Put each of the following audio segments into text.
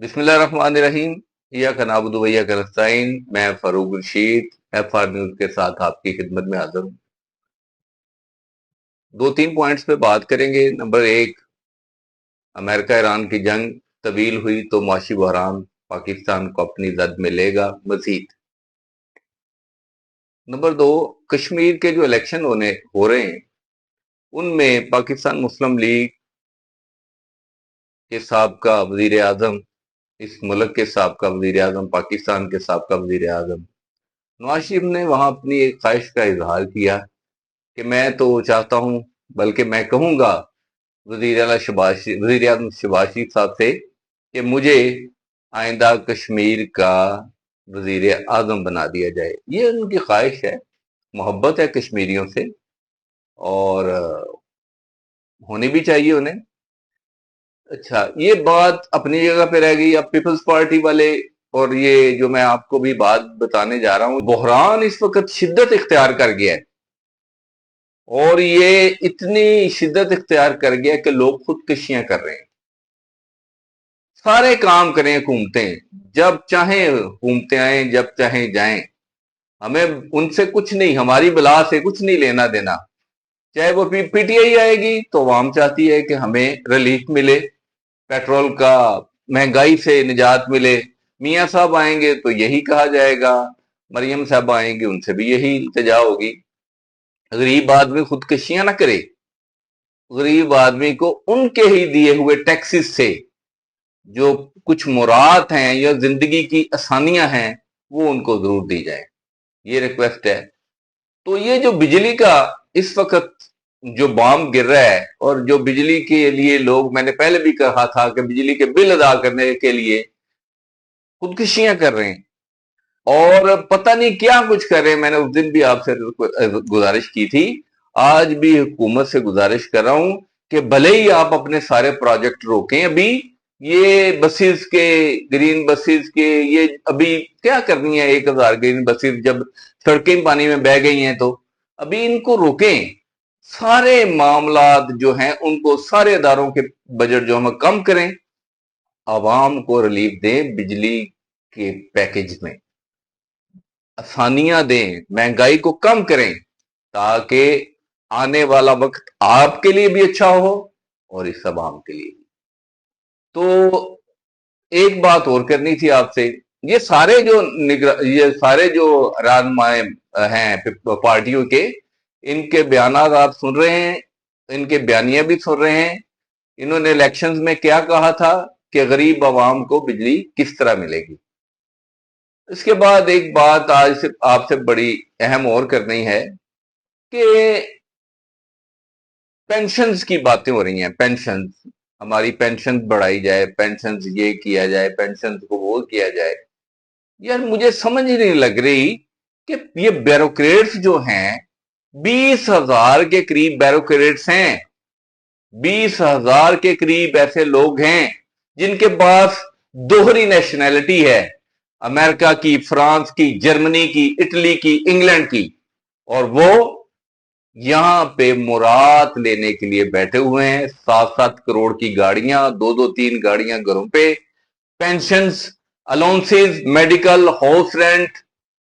बिस्मिल्लाहिर्रहमानिर्रहीम। इय्याका नअबुदु व इय्याका नस्तईन। मैं फरूक रशीद FR न्यूज के साथ आपकी खिदमत में हाजिर हूँ। दो तीन पॉइंट्स पे बात करेंगे। नंबर एक, अमेरिका ईरान की जंग तवील हुई तो मुआशी बहरान पाकिस्तान को अपनी जद में लेगा मजीद। नंबर दो, कश्मीर के जो इलेक्शन हो रहे हैं उनमें पाकिस्तान मुस्लिम लीग के साबका वजीर आजम, इस मुल्क के साबका वजीर आजम, पाकिस्तान के साबका वजीर आजम नवाज शरीफ ने वहां अपनी एक ख्वाहिश का इजहार किया कि मैं तो चाहता हूं, बल्कि मैं कहूंगा वजीर आजम शहबाज शरीफ साहब से कि मुझे आइंदा कश्मीर का वजीर आजम बना दिया जाए। ये उनकी ख्वाहिश है, मोहब्बत है कश्मीरियों से, और होनी भी चाहिए उन्हें। अच्छा, ये बात अपनी जगह पे रह गई। अब पीपल्स पार्टी वाले, और ये जो मैं आपको भी बात बताने जा रहा हूं, बहरान इस वक्त शिद्दत इख्तियार कर गया है, और ये इतनी शिद्दत इख्तियार कर गया कि लोग खुदकुशियां कर रहे हैं। सारे काम करें हुकूमतें, जब चाहें हुकूमतें आए, जब चाहें जाएं, हमें उनसे कुछ नहीं, हमारी बला से कुछ नहीं लेना देना। चाहे वो पीटीआई आएगी तो आवाम चाहती है कि हमें रिलीफ मिले, पेट्रोल का, महंगाई से निजात मिले। मियाँ साहब आएंगे तो यही कहा जाएगा, मरियम साहब आएंगे उनसे भी यही इल्तिजा होगी। गरीब आदमी खुदकुशियां ना करे, गरीब आदमी को उनके ही दिए हुए टैक्सेस से जो कुछ मुराद हैं या जिंदगी की आसानियां हैं वो उनको जरूर दी जाए, ये रिक्वेस्ट है। तो ये जो बिजली का इस वक्त जो बॉम्ब गिर रहा है, और जो बिजली के लिए लोग, मैंने पहले भी कहा था कि बिजली के बिल अदा करने के लिए खुदकुशियां कर रहे हैं और पता नहीं क्या कुछ कर रहे हैं। मैंने उस दिन भी आपसे गुजारिश की थी, आज भी हुकूमत से गुजारिश कर रहा हूं कि भले ही आप अपने सारे प्रोजेक्ट रोकें, अभी ये बसेस के, ग्रीन बसेस के, ये अभी क्या करनी है 1000 ग्रीन बसेस जब सड़कें पानी में बह गई हैं, तो अभी इनको रोकें। सारे मामलात जो हैं उनको, सारे इदारों के बजट जो हम कम करें, आवाम को रिलीफ दें, बिजली के पैकेज में आसानियां दें, महंगाई को कम करें, ताकि आने वाला वक्त आपके लिए भी अच्छा हो और इस आवाम के लिए भी। तो एक बात और करनी थी आपसे। ये सारे जो रहनुमाए हैं पार्टियों के, इनके बयानात आप सुन रहे हैं, इनके बयानियां भी सुन रहे हैं। इन्होंने इलेक्शंस में क्या कहा था कि गरीब आवाम को बिजली किस तरह मिलेगी। इसके बाद एक बात आज से आपसे बड़ी अहम और करनी है कि पेंशन्स की बातें हो रही हैं। पेंशन्स, हमारी पेंशन बढ़ाई जाए, पेंशन्स ये किया जाए, पेंशन्स को वो किया जाए। यार मुझे समझ ही नहीं लग रही कि ये ब्यूरोक्रेट्स जो हैं, 20,000 के करीब ब्यूरोक्रेट्स हैं, 20,000 के करीब ऐसे लोग हैं जिनके पास दोहरी नेशनैलिटी है, अमेरिका की, फ्रांस की, जर्मनी की, इटली की, इंग्लैंड की, और वो यहां पे मुराद लेने के लिए बैठे हुए हैं। 7-7 करोड़ की गाड़ियां, 2-2-3 गाड़ियां घरों पे, pensions, allowances, medical, house rent,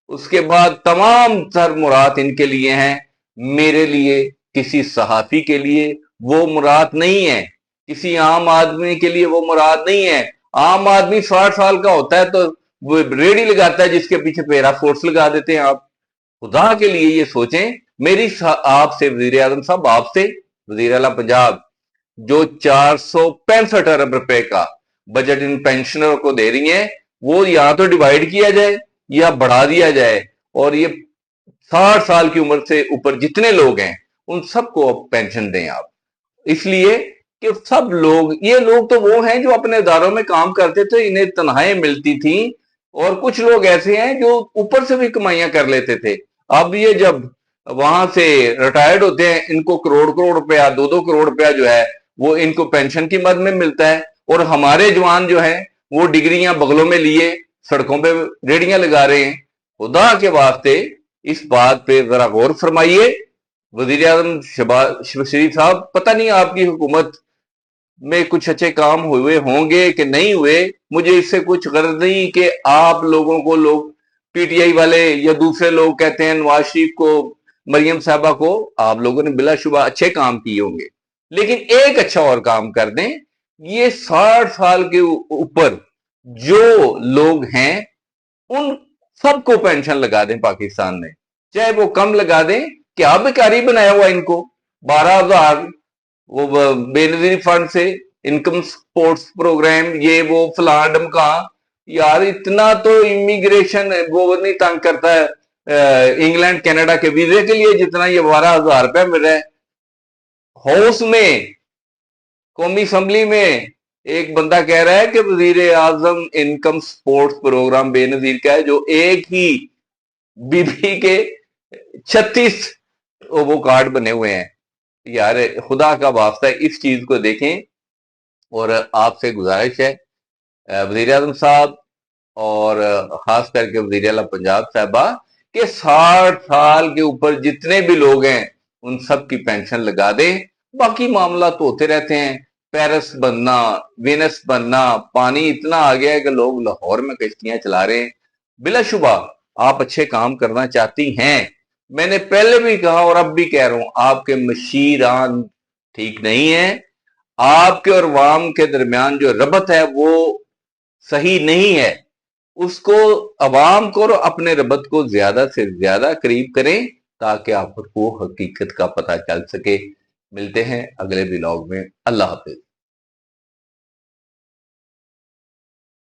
उसके बाद तमाम सर मुराद इनके लिए हैं। मेरे लिए, किसी सहाफी के लिए वो मुराद नहीं है, किसी आम आदमी के लिए वो मुराद नहीं है। आम आदमी 60 साल का होता है तो वो रेडी लगाता है, जिसके पीछे पैरा फोर्स लगा देते हैं आप। खुदा के लिए ये सोचें। मेरी आपसे वजीर आजम साहब, आपसे वजीर आला पंजाब, जो 465 अरब रुपए का बजट इन पेंशनरों को दे रही हैं, वो या तो डिवाइड किया जाए या बढ़ा दिया जाए, और ये 60 साल की उम्र से ऊपर जितने लोग हैं उन सबको पेंशन दें आप। इसलिए कि सब लोग, ये लोग तो वो हैं जो अपने इदारों में काम करते थे, इन्हें तनख्वाहें मिलती थी, और कुछ लोग ऐसे हैं जो ऊपर से भी कमाइयां कर लेते थे। अब ये जब वहां से रिटायर्ड होते हैं, इनको करोड़ करोड़ रुपया, 2-2 करोड़ रुपया जो है वो इनको पेंशन की मद में मिलता है, और हमारे जवान जो हैं वो डिग्रियां बगलों में लिए सड़कों पे रेडियां लगा रहे हैं। खुदा के वास्ते इस बात पे जरा गौर फरमाइए। वजीर आजम शहबाज शरीफ साहब, पता नहीं आपकी हुकूमत में कुछ अच्छे काम हुए होंगे कि नहीं हुए, मुझे इससे कुछ गर्ज नहीं कि आप लोगों को लोग पीटीआई वाले या दूसरे लोग कहते हैं नवाज शरीफ को, मरियम साहबा को, आप लोगों ने बिलाशुबा अच्छे काम किए होंगे, लेकिन एक अच्छा और काम कर दें, ये 60 साल के ऊपर जो लोग हैं उन सबको पेंशन लगा दें पाकिस्तान में, चाहे वो कम लगा दें, क्या बेकारी बनाया हुआ इनको, 12,000 वो बेनजीर फंड से इनकम सपोर्ट्स प्रोग्राम, ये वो फलाडम का, यार इतना तो इमिग्रेशन वो नहीं तंग करता है इंग्लैंड कनाडा के वीजे के लिए जितना ये 12,000 रुपया मिल रहा है। हाउस में, कौमी असम्बली में एक बंदा कह रहा है कि वजीर आजम इनकम सपोर्ट्स प्रोग्राम बेनजीर का है, जो एक ही बीबी के 36 वो कार्ड बने हुए हैं। यार खुदा का वास्ता है, इस चीज को देखें। और आपसे गुजारिश है वजीर आजम साहब और खास करके वजीर आला पंजाब साहबा के 60 साल के ऊपर जितने भी लोग हैं उन सब की पेंशन लगा दें। बाकी मामला तो होते रहते हैं, पेरिस बनना, वेनस बनना, पानी इतना आ गया है कि लोग लाहौर में कश्तियां चला रहे हैं। बिलाशुबा आप अच्छे काम करना चाहती हैं, मैंने पहले भी कहा और अब भी कह रहा हूं, आपके मशीरान ठीक नहीं है, आपके और वाम के दरमियान जो रबत है वो सही नहीं है, उसको अवाम को और अपने रबत को ज्यादा से ज्यादा करीब करें ताकि आपको हकीकत का पता चल सके। मिलते हैं अगले व्लॉग में। अल्लाह हाफिज।